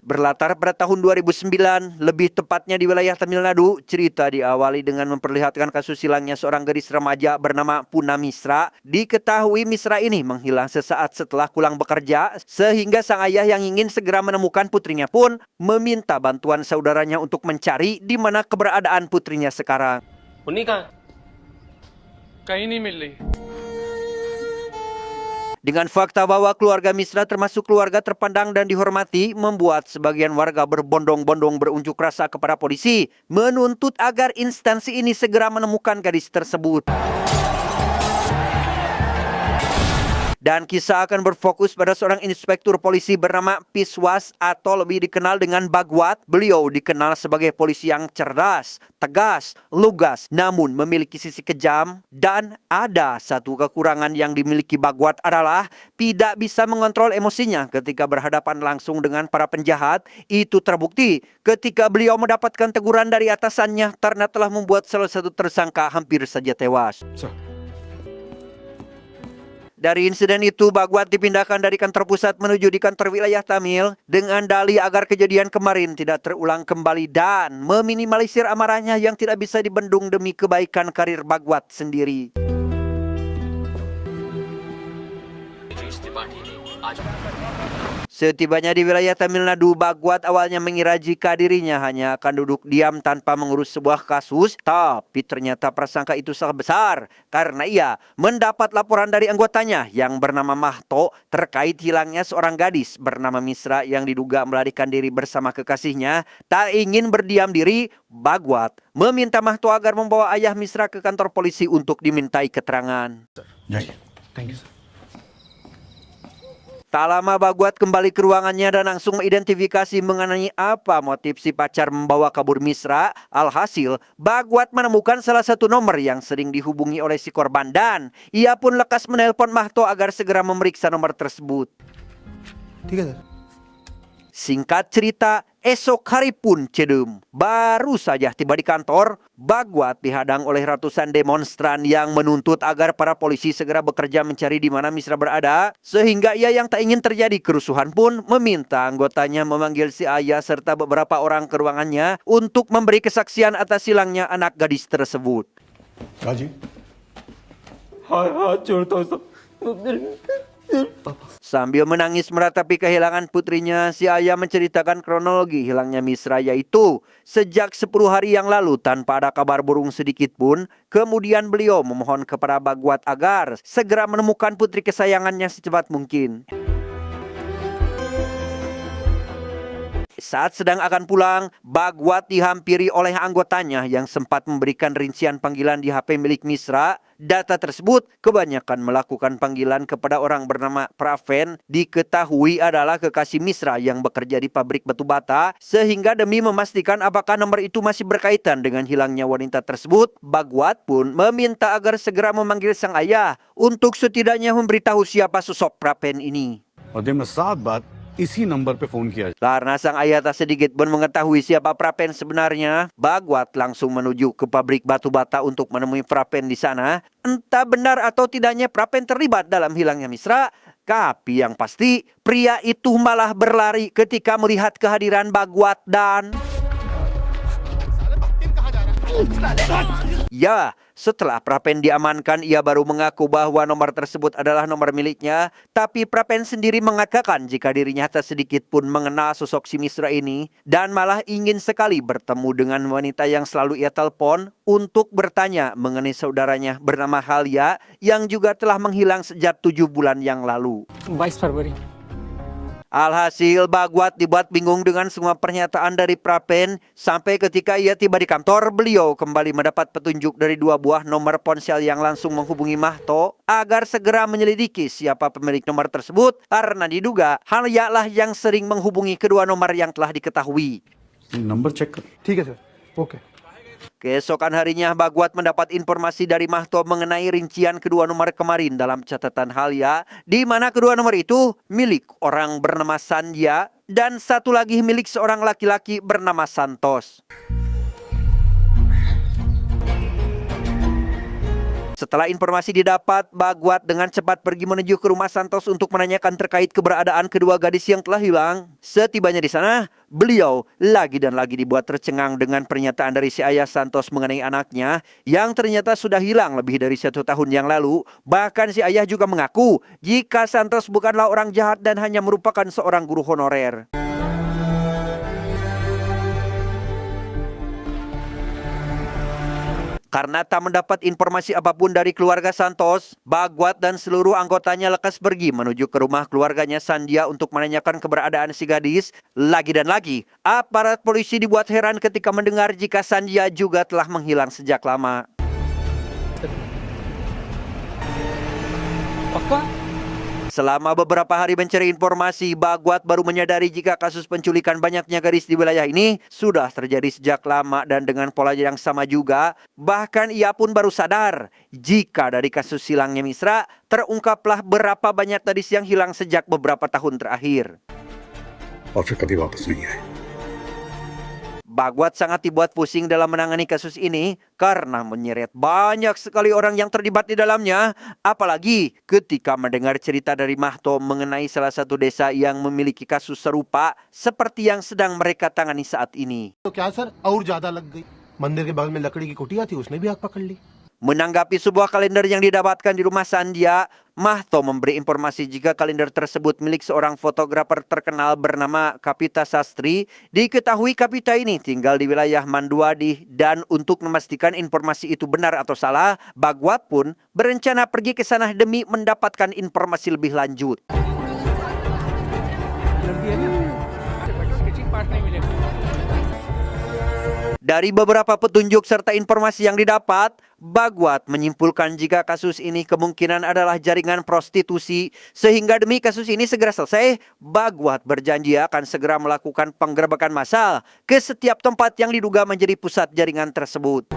Berlatar pada tahun 2009, lebih tepatnya di wilayah Tamil Nadu, cerita diawali dengan memperlihatkan kasus hilangnya seorang gadis remaja bernama Puna Misra. Diketahui Misra ini menghilang sesaat setelah pulang bekerja, sehingga sang ayah yang ingin segera menemukan putrinya pun meminta bantuan saudaranya untuk mencari di mana keberadaan putrinya sekarang. Unika, कहीं नहीं मिल रही. Dengan fakta bahwa keluarga Misra termasuk keluarga terpandang dan dihormati, membuat sebagian warga berbondong-bondong berunjuk rasa kepada polisi, menuntut agar instansi ini segera menemukan gadis tersebut. Dan kisah akan berfokus pada seorang inspektur polisi bernama Piswas atau lebih dikenal dengan Bagwat. Beliau dikenal sebagai polisi yang cerdas, tegas, lugas, namun memiliki sisi kejam. Dan ada satu kekurangan yang dimiliki Bagwat adalah tidak bisa mengontrol emosinya ketika berhadapan langsung dengan para penjahat. Itu terbukti ketika beliau mendapatkan teguran dari atasannya karena telah membuat salah satu tersangka hampir saja tewas. Dari insiden itu, Bagwat dipindahkan dari kantor pusat menuju di kantor wilayah Tamil dengan dalih agar kejadian kemarin tidak terulang kembali dan meminimalisir amarahnya yang tidak bisa dibendung demi kebaikan karir Bagwat sendiri. Setibanya di wilayah Tamil Nadu, Bagwat awalnya mengira jika dirinya hanya akan duduk diam tanpa mengurus sebuah kasus, tapi ternyata prasangka itu salah besar karena ia mendapat laporan dari anggotanya yang bernama Mahto terkait hilangnya seorang gadis bernama Misra yang diduga melarikan diri bersama kekasihnya. Tak ingin berdiam diri, Bagwat meminta Mahto agar membawa ayah Misra ke kantor polisi untuk dimintai keterangan. Thank you, sir. Tak lama Bagwat kembali ke ruangannya dan langsung mengidentifikasi mengenai apa motif si pacar membawa kabur Misra. Alhasil, Bagwat menemukan salah satu nomor yang sering dihubungi oleh si korban dan ia pun lekas menelpon Mahto agar segera memeriksa nomor tersebut. Singkat cerita, esok hari pun cedem. Baru saja tiba di kantor, Bagwat dihadang oleh ratusan demonstran yang menuntut agar para polisi segera bekerja mencari di mana Misra berada. Sehingga ia yang tak ingin terjadi kerusuhan pun meminta anggotanya memanggil si ayah serta beberapa orang ke ruangannya untuk memberi kesaksian atas hilangnya anak gadis tersebut. Gaji? हाथ जोड़ता हूँ सब. Sambil menangis meratapi kehilangan putrinya, si ayah menceritakan kronologi hilangnya Misra, yaitu sejak 10 hari yang lalu tanpa ada kabar burung sedikit pun. Kemudian beliau memohon kepada Bagwat agar segera menemukan putri kesayangannya secepat mungkin. Saat sedang akan pulang, Bagwat dihampiri oleh anggotanya yang sempat memberikan rincian panggilan di HP milik Misra. Data tersebut kebanyakan melakukan panggilan kepada orang bernama Praven, diketahui adalah kekasih Misra yang bekerja di pabrik batu bata, sehingga demi memastikan apakah nomor itu masih berkaitan dengan hilangnya wanita tersebut, Bagwat pun meminta agar segera memanggil sang ayah untuk setidaknya memberitahu siapa sosok Praven ini. और दिन में 7 बार इसी नंबर पे फोन किया. Karena sang ayah tak sedikit pun mengetahui siapa Praven sebenarnya, Bagwat langsung menuju ke pabrik batu bata untuk menemui Praven di sana. Entah benar atau tidaknya Praven terlibat dalam hilangnya Misra, tapi yang pasti pria itu malah berlari ketika melihat kehadiran Bagwat dan... Ya, setelah Praven diamankan, ia baru mengaku bahwa nomor tersebut adalah nomor miliknya. Tapi Praven sendiri mengatakan jika dirinya tak sedikit pun mengenal sosok si Misra ini dan malah ingin sekali bertemu dengan wanita yang selalu ia telepon untuk bertanya mengenai saudaranya bernama Halia yang juga telah menghilang sejak 7 bulan yang lalu. 22 फरवरी. Alhasil, Bagwat dibuat bingung dengan semua pernyataan dari Praven. Sampai ketika ia tiba di kantor, beliau kembali mendapat petunjuk dari 2 buah nomor ponsel yang langsung menghubungi Mahto agar segera menyelidiki siapa pemilik nomor tersebut, karena diduga Halia lah yang sering menghubungi kedua nomor yang telah diketahui. Number check कर. ठीक है sir, okay. Keesokan harinya, Bagwat mendapat informasi dari Mahto mengenai rincian kedua nomor kemarin dalam catatan Halia, di mana kedua nomor itu milik orang bernama Sandhya dan satu lagi milik seorang laki-laki bernama Santos. Setelah informasi didapat, Bagwat dengan cepat pergi menuju ke rumah Santos untuk menanyakan terkait keberadaan kedua gadis yang telah hilang. Setibanya di sana, beliau lagi dan lagi dibuat tercengang dengan pernyataan dari si ayah Santos mengenai anaknya yang ternyata sudah hilang lebih dari 1 tahun yang lalu. Bahkan si ayah juga mengaku jika Santos bukanlah orang jahat dan hanya merupakan seorang guru honorer. Karena tak mendapat informasi apapun dari keluarga Santos, Bagwat dan seluruh anggotanya lekas pergi menuju ke rumah keluarganya Sandia untuk menanyakan keberadaan si gadis. Lagi dan lagi, aparat polisi dibuat heran ketika mendengar jika Sandia juga telah menghilang sejak lama. पक्का Selama beberapa hari mencari informasi, Bagwat baru menyadari jika kasus penculikan banyaknya gadis di wilayah ini sudah terjadi sejak lama dan dengan pola yang sama juga. Bahkan ia pun baru sadar jika dari kasus hilangnya Misra, terungkaplah berapa banyak gadis yang hilang sejak beberapa tahun terakhir. और फिर कभी वापस नहीं आए। Bagwat sangat dibuat pusing dalam menangani kasus ini karena menyeret banyak sekali orang yang terlibat di dalamnya. Apalagi ketika mendengar cerita dari Mahto mengenai salah satu desa yang memiliki kasus serupa seperti yang sedang mereka tangani saat ini. तो क्या सर और ज्यादा लग गई। मंदिर के बगल में लकड़ी की कुटिया थी, उसने भी आग पकड़ ली। Menanggapi sebuah kalender yang didapatkan di rumah Sandia, Mahto memberi informasi jika kalender tersebut milik seorang fotografer terkenal bernama Kapita Sastri. Diketahui Kapita ini tinggal di wilayah Manduadi dan untuk memastikan informasi itu benar atau salah, Bagwat pun berencana pergi ke sana demi mendapatkan informasi lebih lanjut. Dari beberapa petunjuk serta informasi yang didapat, Bagwat menyimpulkan jika kasus ini kemungkinan adalah jaringan prostitusi. Sehingga demi kasus ini segera selesai, Bagwat berjanji akan segera melakukan penggerebekan massal ke setiap tempat yang diduga menjadi pusat jaringan tersebut.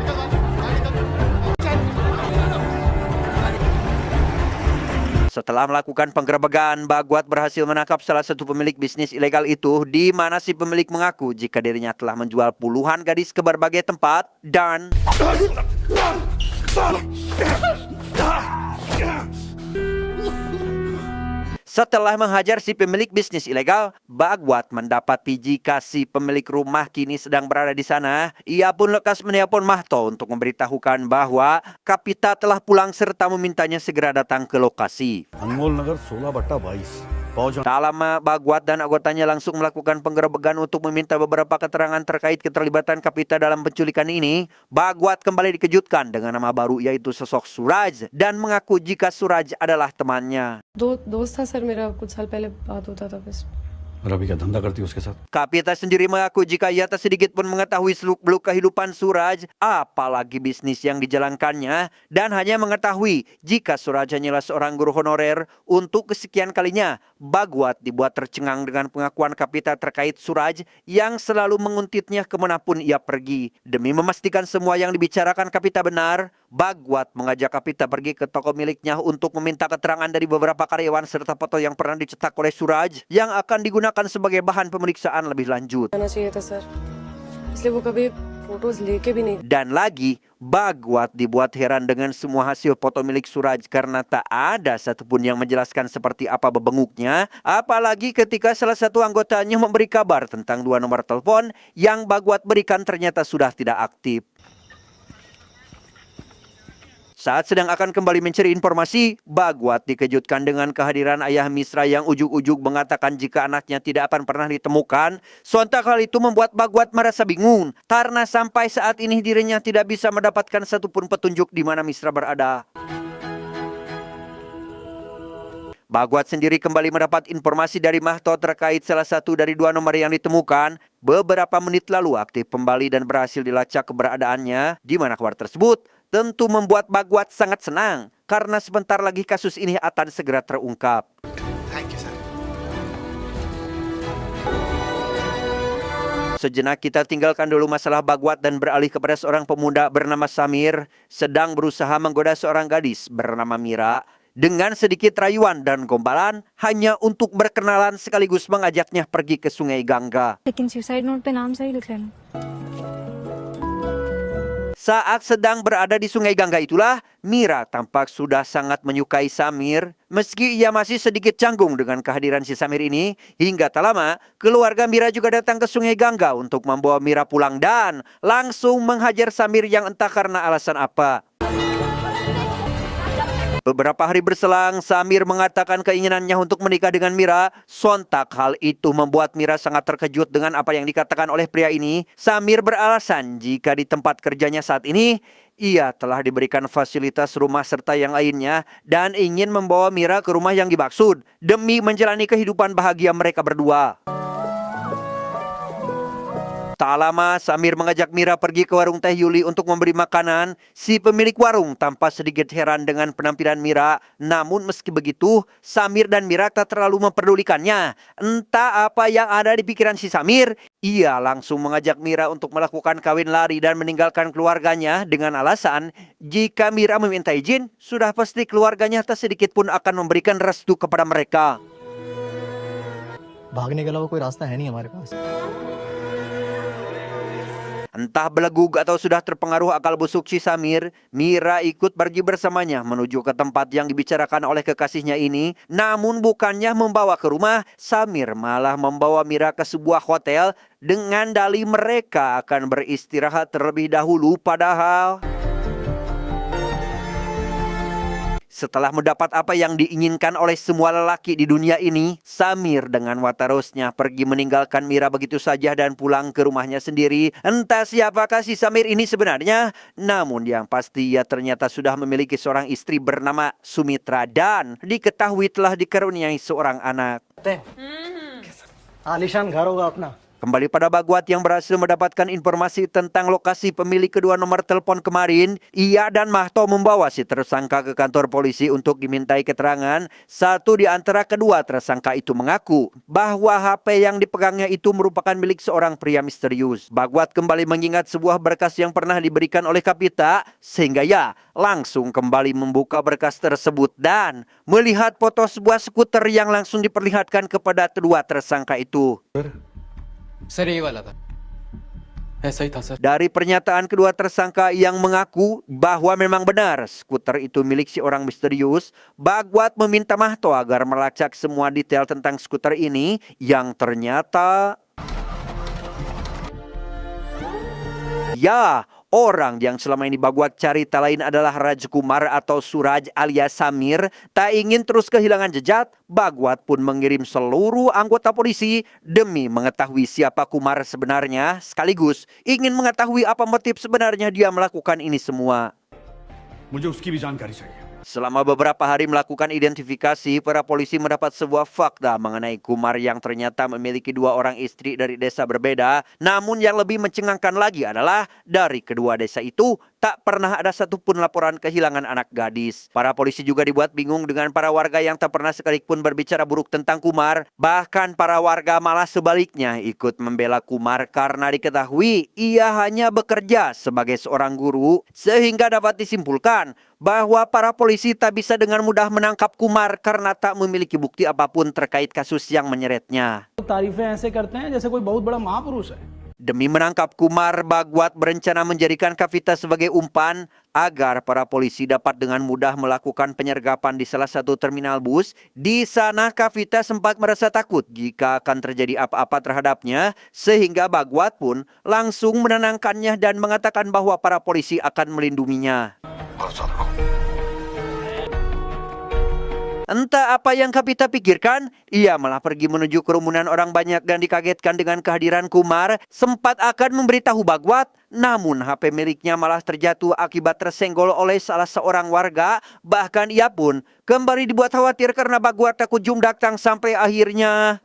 Setelah melakukan penggerebekan, Bagwat berhasil menangkap salah satu pemilik bisnis ilegal itu, di mana si pemilik mengaku jika dirinya telah menjual puluhan gadis ke berbagai tempat dan setelah menghajar si pemilik bisnis ilegal, Bagwat mendapati jika si pemilik rumah kini sedang berada di sana. Ia pun lekas menelpon Mahto untuk memberitahukan bahwa Kapita telah pulang serta memintanya segera datang ke lokasi. अनमोल नगर 16/22 पहुंच। Tak lama, Bagwat dan anggotanya langsung melakukan penggerebekan untuk meminta beberapa keterangan terkait keterlibatan Kapita dalam penculikan ini. Bagwat kembali dikejutkan dengan nama baru yaitu sosok Suraj dan mengaku jika Suraj adalah temannya. दोस्त था सर मेरा, कुछ साल पहले बात होता था बस। रवि का धंधा करती है उसके साथ। Kapita sendiri mengaku jika ia tak sedikit pun mengetahui seluk-beluk kehidupan Suraj, apalagi bisnis yang dijalankannya, dan hanya mengetahui jika Suraj hanyalah seorang guru honorer. Untuk kesekian kalinya, Bagwat dibuat tercengang dengan pengakuan Kapita terkait Suraj yang selalu menguntitnya kemanapun ia pergi. Demi memastikan semua yang dibicarakan Kapita benar, Bagwat mengajak Kapita pergi ke toko miliknya untuk meminta keterangan dari beberapa karyawan serta foto yang pernah dicetak oleh Suraj yang akan digunakan sebagai bahan pemeriksaan lebih lanjut. आना चाहिए था सर, इसलिए वो कभी फोटोज लेके भी नहीं। Dan lagi, Bagwat dibuat heran dengan semua hasil foto milik Suraj karena tak ada satupun yang menjelaskan seperti apa bebenguknya. Apalagi ketika salah satu anggotanya memberi kabar tentang 2 nomor telepon yang Bagwat berikan ternyata sudah tidak aktif. Saat sedang akan kembali mencari informasi, Bagwat dikejutkan dengan kehadiran ayah Misra yang ujuk-ujuk mengatakan jika anaknya tidak akan pernah ditemukan. Sontak hal itu membuat Bagwat merasa bingung karena sampai saat ini dirinya tidak bisa mendapatkan satupun petunjuk di mana Misra berada. Bagwat sendiri kembali mendapat informasi dari Mahto terkait salah satu dari 2 nomor yang ditemukan. Beberapa menit lalu aktif kembali dan berhasil dilacak keberadaannya, di mana kabar tersebut tentu membuat Bagwat sangat senang karena sebentar lagi kasus ini akan segera terungkap. Thank you sir. Sejenak kita tinggalkan dulu masalah Bagwat dan beralih kepada seorang pemuda bernama Samir sedang berusaha menggoda seorang gadis bernama Mira dengan sedikit rayuan dan gombalan hanya untuk berkenalan sekaligus mengajaknya pergi ke Sungai Gangga. लेकिन suicide note पे नाम सही लिख लेना। Saat sedang berada di Sungai Gangga itulah, Mira tampak sudah sangat menyukai Samir. Meski ia masih sedikit canggung dengan kehadiran si Samir ini, hingga tak lama, keluarga Mira juga datang ke Sungai Gangga untuk membawa Mira pulang dan langsung menghajar Samir yang entah karena alasan apa. Beberapa hari berselang, Samir mengatakan keinginannya untuk menikah dengan Mira. Sontak hal itu membuat Mira sangat terkejut dengan apa yang dikatakan oleh pria ini. Samir beralasan jika di tempat kerjanya saat ini, ia telah diberikan fasilitas rumah serta yang lainnya dan ingin membawa Mira ke rumah yang dimaksud demi menjalani kehidupan bahagia mereka berdua. Tak lama, Samir mengajak Mira pergi ke warung Teh Yuli untuk memberi makanan. Si pemilik warung tampak sedikit heran dengan penampilan Mira. Namun meski begitu, Samir dan Mira tak terlalu memperdulikannya. Entah apa yang ada di pikiran si Samir, ia langsung mengajak Mira untuk melakukan kawin lari dan meninggalkan keluarganya dengan alasan jika Mira meminta izin, sudah pasti keluarganya tak sedikit pun akan memberikan restu kepada mereka. भागने के अलावा कोई रास्ता है नहीं हमारे पास। Entah belegug atau sudah terpengaruh akal busuk si Samir, Mira ikut pergi bersamanya menuju ke tempat yang dibicarakan oleh kekasihnya ini. Namun bukannya membawa ke rumah, Samir malah membawa Mira ke sebuah hotel dengan dalih mereka akan beristirahat terlebih dahulu. Padahal setelah mendapat apa yang diinginkan oleh semua lelaki di dunia ini, Samir dengan watarosnya pergi meninggalkan Mira begitu saja dan pulang ke rumahnya sendiri. Entah siapakah si Samir ini sebenarnya, namun yang pasti ia ternyata sudah memiliki seorang istri bernama Sumitra dan diketahui telah dikaruniai seorang anak. आलिशान घर होगा अपना। Kembali pada Bagwat yang berhasil mendapatkan informasi tentang lokasi pemilik kedua nomor telepon kemarin, ia dan Mahto membawa si tersangka ke kantor polisi untuk dimintai keterangan. Satu di antara kedua tersangka itu mengaku bahwa HP yang dipegangnya itu merupakan milik seorang pria misterius. Bagwat kembali mengingat sebuah berkas yang pernah diberikan oleh Kapita, sehingga ia langsung kembali membuka berkas tersebut dan melihat foto sebuah skuter yang langsung diperlihatkan kepada kedua tersangka itu. Sir यही वाला था ऐसा ही था sir Dari pernyataan kedua tersangka yang mengaku bahwa memang benar skuter itu milik si orang misterius, Bagwat meminta Mahto agar melacak semua detail tentang skuter ini yang ternyata ya, orang yang selama ini Bagwat cari tak lain adalah Rajkumar atau Suraj alias Samir. Tak ingin terus kehilangan jejak, Bagwat pun mengirim seluruh anggota polisi demi mengetahui siapa Kumar sebenarnya, sekaligus ingin mengetahui apa motif sebenarnya dia melakukan ini semua. मुझे उसकी भी जानकारी चाहिए। Selama beberapa hari melakukan identifikasi, para polisi mendapat sebuah fakta mengenai Kumar yang ternyata memiliki dua orang istri dari desa berbeda. Namun yang lebih mencengangkan lagi adalah dari kedua desa itu tak pernah ada satupun laporan kehilangan anak gadis. Para polisi juga dibuat bingung dengan para warga yang tak pernah sekalipun berbicara buruk tentang Kumar. Bahkan para warga malah sebaliknya ikut membela Kumar karena diketahui ia hanya bekerja sebagai seorang guru, sehingga dapat disimpulkan bahwa para polisi tak bisa dengan mudah menangkap Kumar karena tak memiliki bukti apapun terkait kasus yang menyeretnya. तारीफें ऐसे करते हैं जैसे कोई बहुत बड़ा महापुरुष है। Demi menangkap Kumar, Bagwat berencana menjadikan Kavita sebagai umpan agar para polisi dapat dengan mudah melakukan penyergapan di salah satu terminal bus. Di sana Kavita sempat merasa takut jika akan terjadi apa-apa terhadapnya, sehingga Bagwat pun langsung menenangkannya dan mengatakan bahwa para polisi akan melindunginya. Entah apa yang Kapita pikirkan, ia malah pergi menuju kerumunan orang banyak dan dikagetkan dengan kehadiran Kumar. Sempat akan memberitahu Bagwat, namun HP miliknya malah terjatuh akibat tersenggol oleh salah seorang warga. Bahkan ia pun kembali dibuat khawatir karena Bagwat tak kunjung datang sampai akhirnya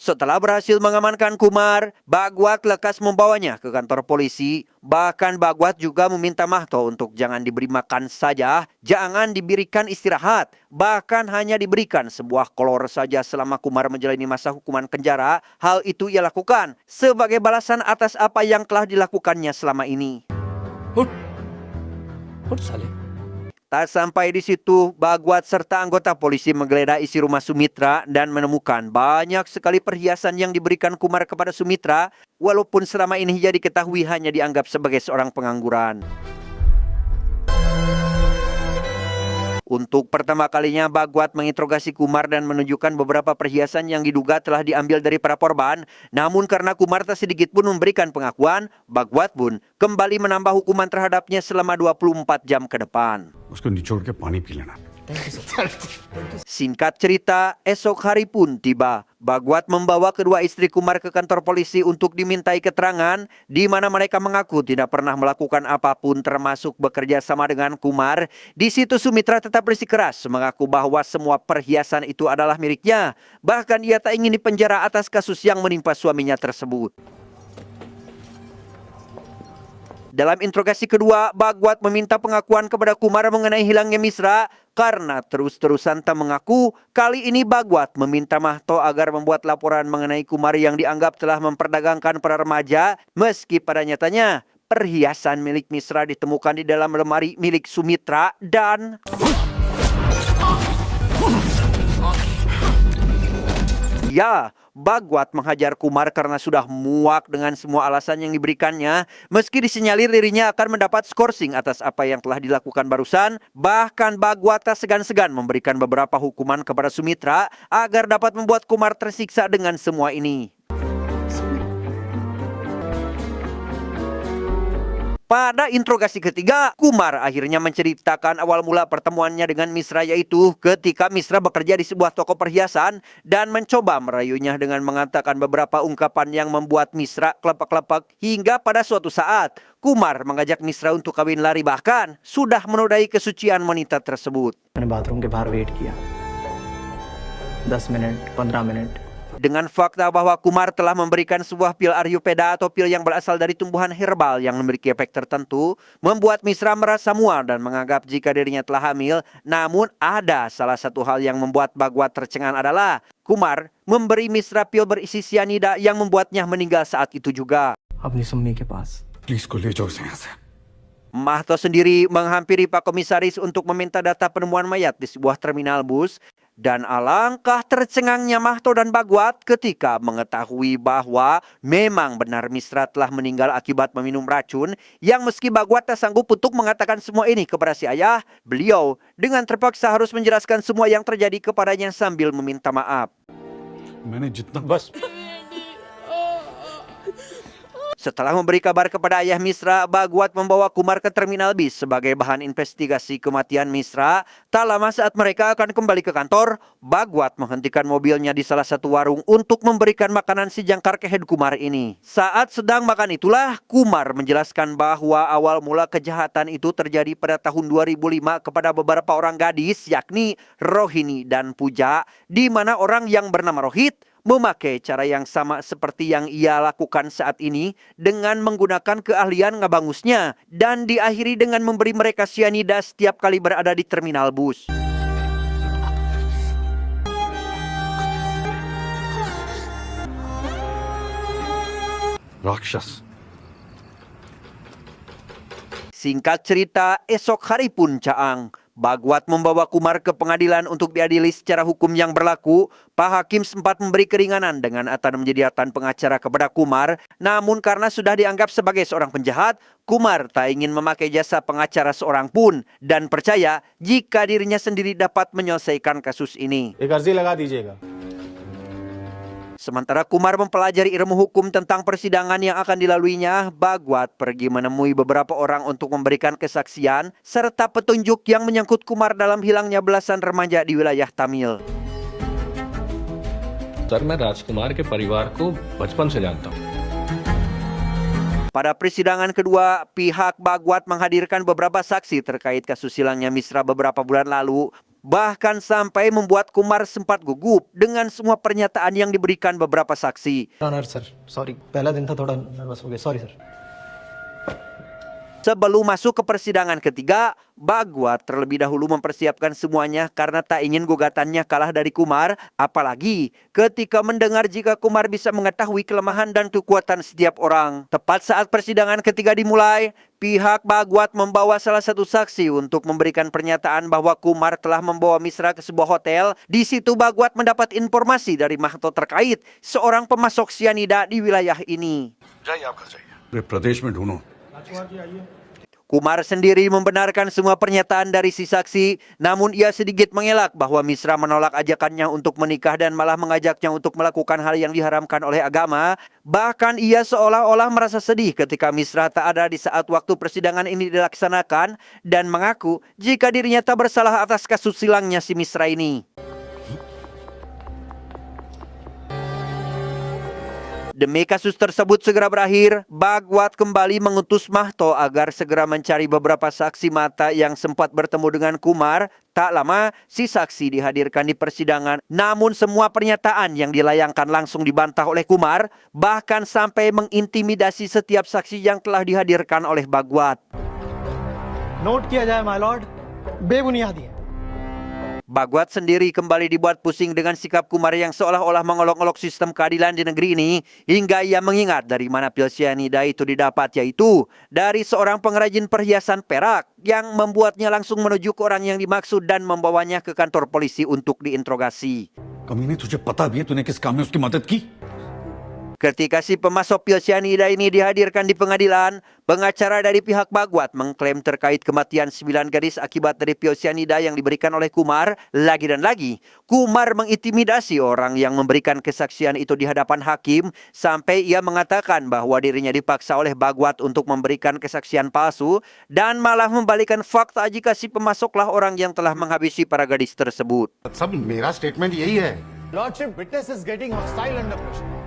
setelah berhasil mengamankan Kumar, Bagwat lekas membawanya ke kantor polisi. Bahkan Bagwat juga meminta Mahto untuk jangan diberi makan saja, jangan diberikan istirahat, bahkan hanya diberikan sebuah kolor saja selama Kumar menjalani masa hukuman penjara. Hal itu ia lakukan sebagai balasan atas apa yang telah dilakukannya selama ini. उठ साले Tak sampai di situ, Bagwat serta anggota polisi menggeledah isi rumah Sumitra dan menemukan banyak sekali perhiasan yang diberikan Kumar kepada Sumitra, walaupun selama ini ia diketahui hanya dianggap sebagai seorang pengangguran. Untuk pertama kalinya, Bagwat menginterogasi Kumar dan menunjukkan beberapa perhiasan yang diduga telah diambil dari para korban. Namun karena Kumar tak sedikit pun memberikan pengakuan, Bagwat pun kembali menambah hukuman terhadapnya selama 24 jam ke depan. उसको निचोड़ के पानी पी लेना। Singkat cerita, esok hari pun tiba. Bagwat membawa kedua istri Kumar ke kantor polisi untuk dimintai keterangan, di mana mereka mengaku tidak pernah melakukan apapun termasuk bekerja sama dengan Kumar. Di situ Sumitra tetap bersikeras mengaku bahwa semua perhiasan itu adalah miliknya. Bahkan ia tak ingin dipenjara atas kasus yang menimpa suaminya tersebut. Dalam interogasi kedua, Bagwat meminta pengakuan kepada Kumar mengenai hilangnya Misra. Karena terus-terusan tak mengaku, kali ini Bagwat meminta Mahto agar membuat laporan mengenai Kumar yang dianggap telah memperdagangkan para remaja, meski pada nyatanya perhiasan milik Misra ditemukan di dalam lemari milik Sumitra dan... Ya, Bagwat menghajar Kumar karena sudah muak dengan semua alasan yang diberikannya. Meski disinyalir dirinya akan mendapat skorsing atas apa yang telah dilakukan barusan, bahkan Bagwat tak segan-segan memberikan beberapa hukuman kepada Sumitra agar dapat membuat Kumar tersiksa dengan semua ini. Pada interogasi ketiga, Kumar akhirnya menceritakan awal mula pertemuannya dengan Misra, yaitu ketika Misra bekerja di sebuah toko perhiasan dan mencoba merayunya dengan mengatakan beberapa ungkapan yang membuat Misra kelepak-kelepak, hingga pada suatu saat Kumar mengajak Misra untuk kawin lari, bahkan sudah menodai kesucian wanita tersebut. मैंने बाथरूम के बाहर वेट किया 10 मिनट 15 minute. Dengan fakta bahwa Kumar telah memberikan sebuah pil Ayurveda atau pil yang berasal dari tumbuhan herbal yang memiliki efek tertentu, membuat Misra merasa mual dan menganggap jika dirinya telah hamil. Namun ada salah satu hal yang membuat Bagwat tercengang adalah Kumar memberi Misra pil berisi sianida yang membuatnya meninggal saat itu juga. अपनी सुम्मी के पास। प्लीज को ले जाओ उसे यहाँ से। Mahto sendiri menghampiri Pak Komisaris untuk meminta data penemuan mayat di sebuah terminal bus. Dan alangkah tercengangnya Mahto dan Bagwat ketika mengetahui bahwa memang benar Misra telah meninggal akibat meminum racun, yang meski Bagwat tak sanggup untuk mengatakan semua ini kepada si ayah, beliau dengan terpaksa harus menjelaskan semua yang terjadi kepadanya sambil meminta maaf. मैंने जितना Setelah memberi kabar kepada ayah Misra, Bagwat membawa Kumar ke terminal bis sebagai bahan investigasi kematian Misra. Tak lama saat mereka akan kembali ke kantor, Bagwat menghentikan mobilnya di salah satu warung untuk memberikan makanan si jangkar kehed Kumar ini. Saat sedang makan itulah, Kumar menjelaskan bahwa awal mula kejahatan itu terjadi pada tahun 2005 kepada beberapa orang gadis, yakni Rohini dan Puja, di mana orang yang bernama Rohit memakai cara yang sama seperti yang ia lakukan saat ini dengan menggunakan keahlian ngabangusnya dan diakhiri dengan memberi mereka sianida setiap kali berada di terminal bus. राक्षस। Singkat cerita, esok hari pun caang. Bagwat membawa Kumar ke pengadilan untuk diadili secara hukum yang berlaku. Pak Hakim sempat memberi keringanan dengan akan menjadi pengacara kepada Kumar. Namun karena sudah dianggap sebagai seorang penjahat, Kumar tak ingin memakai jasa pengacara seorang pun dan percaya jika dirinya sendiri dapat menyelesaikan kasus ini. एक अर्जी लगा दीजिएगा। Sementara Kumar mempelajari ilmu hukum tentang persidangan yang akan dilaluinya, Bagwat pergi menemui beberapa orang untuk memberikan kesaksian serta petunjuk yang menyangkut Kumar dalam hilangnya belasan remaja di wilayah Tamil. Sir मैं राजकुमार के परिवार को बचपन से जानता हूँ। Pada persidangan kedua, pihak Bagwat menghadirkan beberapa saksi terkait kasus hilangnya Misra beberapa bulan lalu. Bahkan sampai membuat Kumar sempat gugup dengan semua pernyataan yang diberikan beberapa saksi. Honour sir sorry, पहला दिन था थोड़ा nervous हो गया, sorry sir. Sebelum masuk ke persidangan ketiga, Bhagwat terlebih dahulu mempersiapkan semuanya karena tak ingin gugatannya kalah dari Kumar, apalagi ketika mendengar jika Kumar bisa mengetahui kelemahan dan kekuatan setiap orang. Tepat saat persidangan ketiga dimulai, pihak Bhagwat membawa salah satu saksi untuk memberikan pernyataan bahwa Kumar telah membawa Misra ke sebuah hotel. Di situ Bhagwat mendapat informasi dari Mahto terkait seorang pemasok sianida di wilayah ini. पूरे प्रदेश में ढूंढो। Kumar sendiri membenarkan semua pernyataan dari si saksi, namun ia sedikit mengelak bahwa Misra menolak ajakannya untuk menikah dan malah mengajaknya untuk melakukan hal yang diharamkan oleh agama. Bahkan ia seolah-olah merasa sedih ketika Misra tak ada di saat waktu persidangan ini dilaksanakan dan mengaku jika dirinya tak bersalah atas kasus silangnya si Misra ini. Demi kasus tersebut segera berakhir, Bhagwat kembali mengutus Mahto agar segera mencari beberapa saksi mata yang sempat bertemu dengan Kumar. Tak lama, si saksi dihadirkan di persidangan. Namun semua pernyataan yang dilayangkan langsung dibantah oleh Kumar, bahkan sampai mengintimidasi setiap saksi yang telah dihadirkan oleh Bhagwat. Note किया जाए my Lord, बेबुनियादी है। Bhagwat sendiri kembali dibuat pusing dengan sikap Kumar yang seolah-olah mengolok-olok sistem keadilan di negeri ini, hingga ia mengingat dari mana pil sianida itu didapat, yaitu dari seorang pengrajin perhiasan perak yang membuatnya langsung menuju ke orang yang dimaksud dan membawanya ke kantor polisi untuk diinterogasi. कमीने तुझे पता भी है तूने किस काम में उसकी मदद की? Ketika si pemasok pil sianida ini dihadirkan di pengadilan, pengacara dari pihak Bhagwat mengklaim terkait kematian 9 gadis akibat dari pil sianida yang diberikan oleh Kumar. Lagi dan lagi, Kumar mengintimidasi orang yang memberikan kesaksian itu di hadapan hakim sampai ia mengatakan bahwa dirinya dipaksa oleh Bhagwat untuk memberikan kesaksian palsu dan malah membalikan fakta jika si pemasoklah orang yang telah menghabisi para gadis tersebut. सब मेरा स्टेटमेंट यही है। Lordship witness is getting hostile under pressure.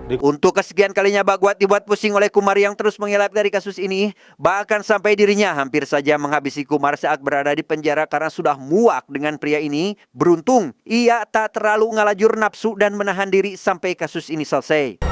Untuk kesekian kalinya Bhagwat dibuat pusing oleh Kumar yang terus mengelak dari kasus ini. Bahkan sampai dirinya hampir saja menghabisi Kumar saat berada di penjara karena sudah muak dengan pria ini. Beruntung ia tak terlalu ngalajur nafsu dan menahan diri sampai kasus ini selesai.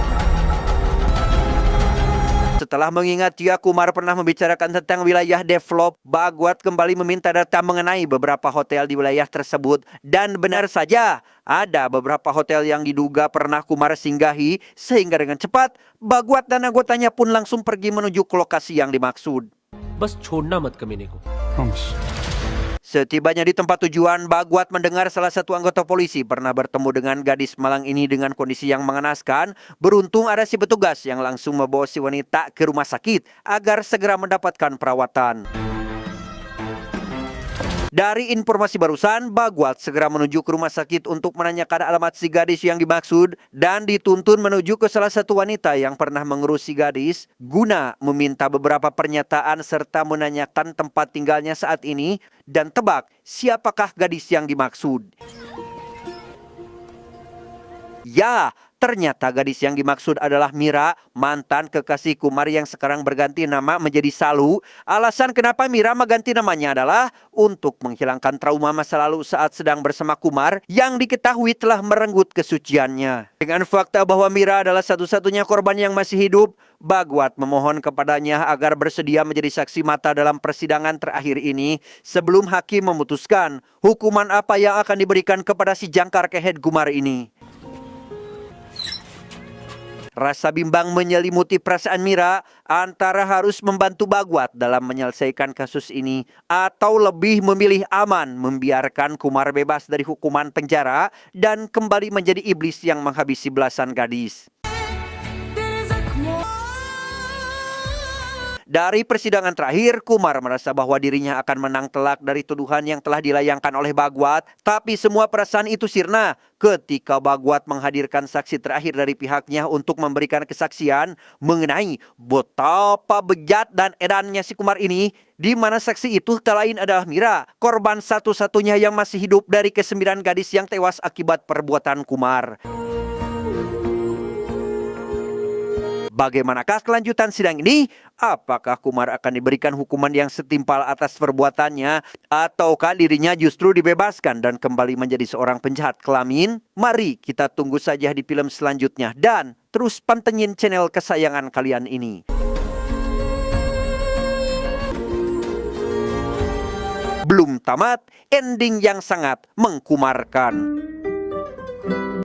Setelah mengingat jika Kumar pernah membicarakan tentang wilayah develop, Bhagwat kembali meminta data mengenai beberapa hotel di wilayah tersebut. Dan benar saja, ada beberapa hotel yang diduga pernah Kumar singgahi, sehingga dengan cepat, Bhagwat dan anggotanya pun langsung pergi menuju ke lokasi yang dimaksud. बस छोड़ना मत कमीने को। Setibanya di tempat tujuan, Bhagwat mendengar salah satu anggota polisi pernah bertemu dengan gadis malang ini dengan kondisi yang mengenaskan. Beruntung ada si petugas yang langsung membawa si wanita ke rumah sakit agar segera mendapatkan perawatan. Dari informasi barusan, Bhagwat segera menuju ke rumah sakit untuk menanyakan alamat si gadis yang dimaksud dan dituntun menuju ke salah satu wanita yang pernah mengurus si gadis guna meminta beberapa pernyataan serta menanyakan tempat tinggalnya saat ini dan tebak siapakah gadis yang dimaksud. Ya, ternyata gadis yang dimaksud adalah Mira, mantan kekasih Kumar yang sekarang berganti nama menjadi Salu. Alasan kenapa Mira mengganti namanya adalah untuk menghilangkan trauma masa lalu saat sedang bersama Kumar yang diketahui telah merenggut kesuciannya. Dengan fakta bahwa Mira adalah satu-satunya korban yang masih hidup, Bhagwat memohon kepadanya agar bersedia menjadi saksi mata dalam persidangan terakhir ini sebelum hakim memutuskan hukuman apa yang akan diberikan kepada si jangkar kehed Kumar ini. Rasa bimbang menyelimuti perasaan Mira antara harus membantu Bhagwat dalam menyelesaikan kasus ini atau lebih memilih aman membiarkan Kumar bebas dari hukuman penjara dan kembali menjadi iblis yang menghabisi belasan gadis. Dari persidangan terakhir, Kumar merasa bahwa dirinya akan menang telak dari tuduhan yang telah dilayangkan oleh Bhagwat. Tapi semua perasaan itu sirna ketika Bhagwat menghadirkan saksi terakhir dari pihaknya untuk memberikan kesaksian mengenai betapa bejat dan edannya si Kumar ini, di mana saksi itu tak lain adalah Mira, korban satu-satunya yang masih hidup dari ke-9 gadis yang tewas akibat perbuatan Kumar. Bagaimanakah kelanjutan sidang ini? Apakah Kumar akan diberikan hukuman yang setimpal atas perbuatannya? Ataukah dirinya justru dibebaskan dan kembali menjadi seorang penjahat kelamin? Mari kita tunggu saja di film selanjutnya. Dan terus pantengin channel kesayangan kalian ini. belum tamat, ending yang sangat mengkumarkan.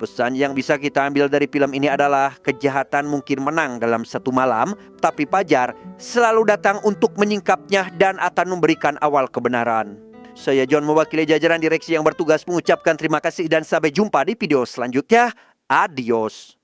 Pesan yang bisa kita ambil dari film ini adalah kejahatan mungkin menang dalam satu malam, tapi Fajar selalu datang untuk menyingkapnya dan akan memberikan awal kebenaran. Saya John mewakili jajaran direksi yang bertugas mengucapkan terima kasih dan sampai jumpa di video selanjutnya. Adios.